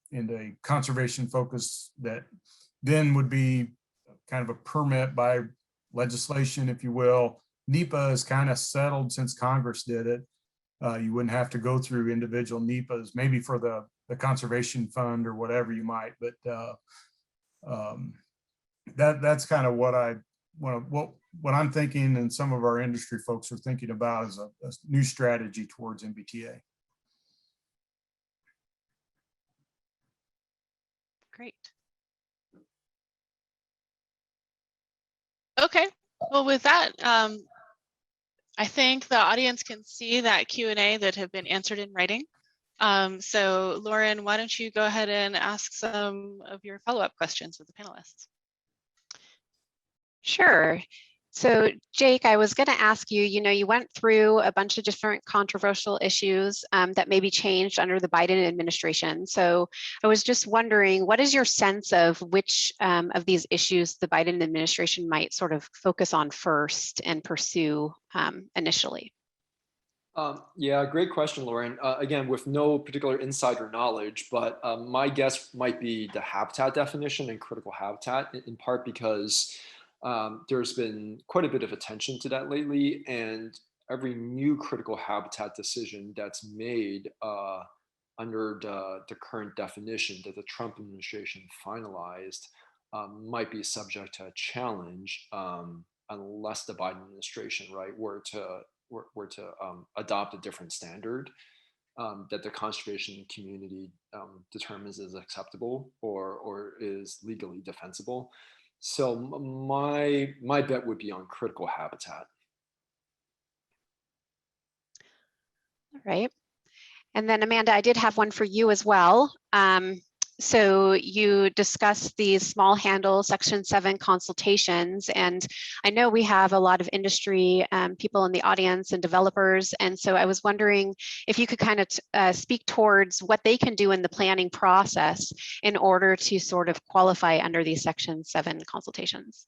conservation focus that then would be kind of a permit by legislation, if you will. NEPA is kind of settled since Congress did it. You wouldn't have to go through individual NEPAs, maybe for the conservation fund or whatever you might, but that's kind of what I'm thinking, and some of our industry folks are thinking about as a new strategy towards MBTA. Great. Okay, well with that, I think the audience can see that Q&A that have been answered in writing. So Lauren, why don't you go ahead and ask some of your follow-up questions with the panelists? Sure. So Jake, I was going to ask you, you went through a bunch of different controversial issues that may be changed under the Biden administration. So I was just wondering, what is your sense of which of these issues the Biden administration might sort of focus on first and pursue initially? Yeah, great question, Lauren. Again, with no particular insider knowledge, but my guess might be the habitat definition and critical habitat, in part because there's been quite a bit of attention to that lately, and every new critical habitat decision that's made under the current definition that the Trump administration finalized might be subject to a challenge unless the Biden administration, right, were to adopt a different standard that the conservation community determines is acceptable or is legally defensible. So my bet would be on critical habitat. All right. And then Amanda, I did have one for you as well. So you discussed these small handle Section 7 consultations, and I know we have a lot of industry people in the audience and developers, and so I was wondering if you could kind of speak towards what they can do in the planning process in order to sort of qualify under these Section 7 consultations.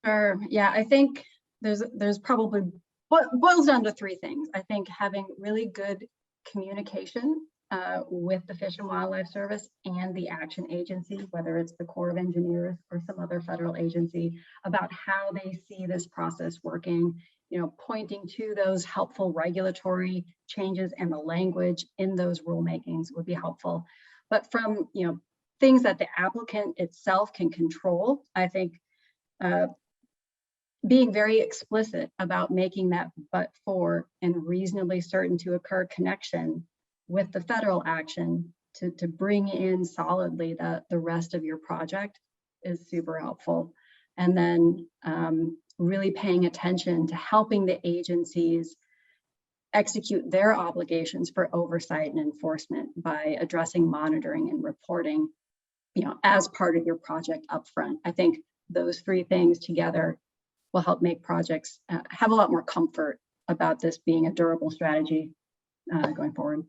Sure. Yeah, I think there's probably what boils down to three things. I think having really good communication with the Fish and Wildlife Service and the action agency, whether it's the Corps of Engineers or some other federal agency, about how they see this process working, pointing to those helpful regulatory changes and the language in those rulemakings would be helpful. But from, things that the applicant itself can control, I think being very explicit about making that but for and reasonably certain to occur connection with the federal action to bring in solidly the rest of your project is super helpful. And then really paying attention to helping the agencies execute their obligations for oversight and enforcement by addressing monitoring and reporting, as part of your project upfront. I think those three things together will help make projects have a lot more comfort about this being a durable strategy going forward.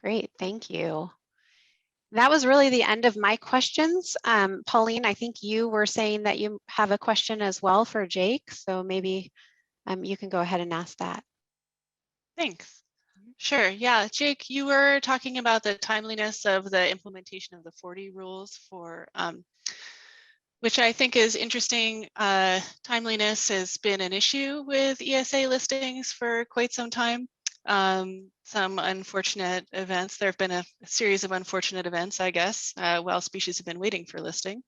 Great, thank you. That was really the end of my questions. Pauline, I think you were saying that you have a question as well for Jake, so maybe you can go ahead and ask that. Thanks. Sure. Yeah, Jake, you were talking about the timeliness of the implementation of the 40 rules for, which I think is interesting. Timeliness has been an issue with ESA listings for quite some time. Some unfortunate events. There have been a series of unfortunate events, I guess, while species have been waiting for listing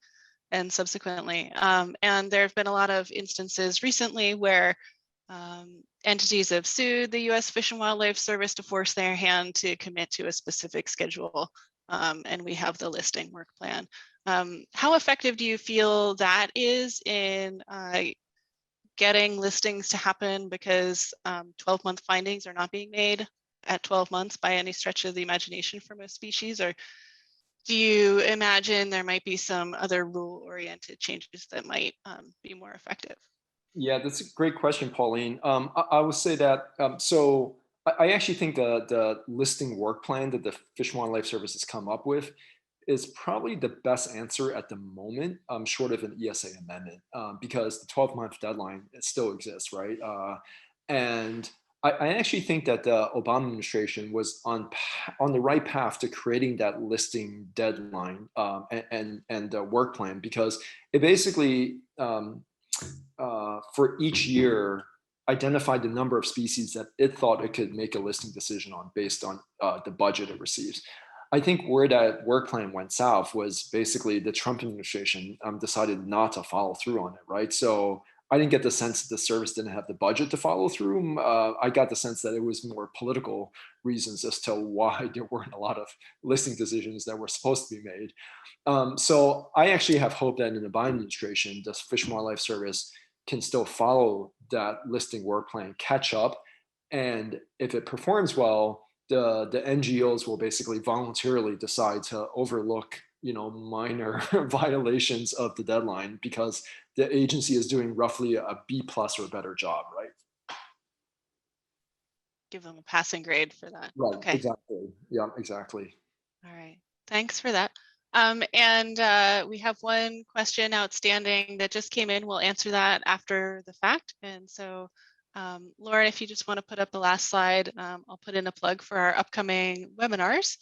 and subsequently. And there have been a lot of instances recently where entities have sued the U.S. Fish and Wildlife Service to force their hand to commit to a specific schedule. And we have the listing work plan. How effective do you feel that is in getting listings to happen, because 12-month findings are not being made at 12 months by any stretch of the imagination for most species? Or do you imagine there might be some other rule-oriented changes that might be more effective? Yeah, that's a great question, Pauline. I would say that, so I actually think the listing work plan that the Fish and Wildlife Service has come up with is probably the best answer at the moment, short of an ESA amendment, because the 12-month deadline, it still exists, right? And I actually think that the Obama administration was on the right path to creating that listing deadline and the work plan, because it basically, for each year, identified the number of species that it thought it could make a listing decision on based on the budget it receives. I think where that work plan went south was basically the Trump administration decided not to follow through on it, right? So I didn't get the sense that the service didn't have the budget to follow through. I got the sense that it was more political reasons as to why there weren't a lot of listing decisions that were supposed to be made. So I actually have hope that in the Biden administration, the Fish and Wildlife Service can still follow that listing work plan, catch up, and if it performs well, the NGOs will basically voluntarily decide to overlook, minor violations of the deadline because the agency is doing roughly a B+ or better job, right? Give them a passing grade for that. Right. Okay. Exactly. Yeah. Exactly. All right. Thanks for that. And we have one question outstanding that just came in. We'll answer that after the fact. And so, Lauren, if you just want to put up the last slide, I'll put in a plug for our upcoming webinars.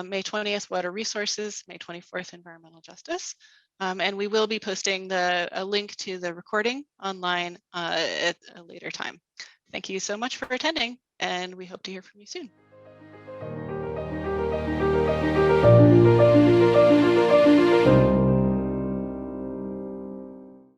May 20th, Water Resources, May 24th, Environmental Justice. And we will be posting a link to the recording online at a later time. Thank you so much for attending, and we hope to hear from you soon.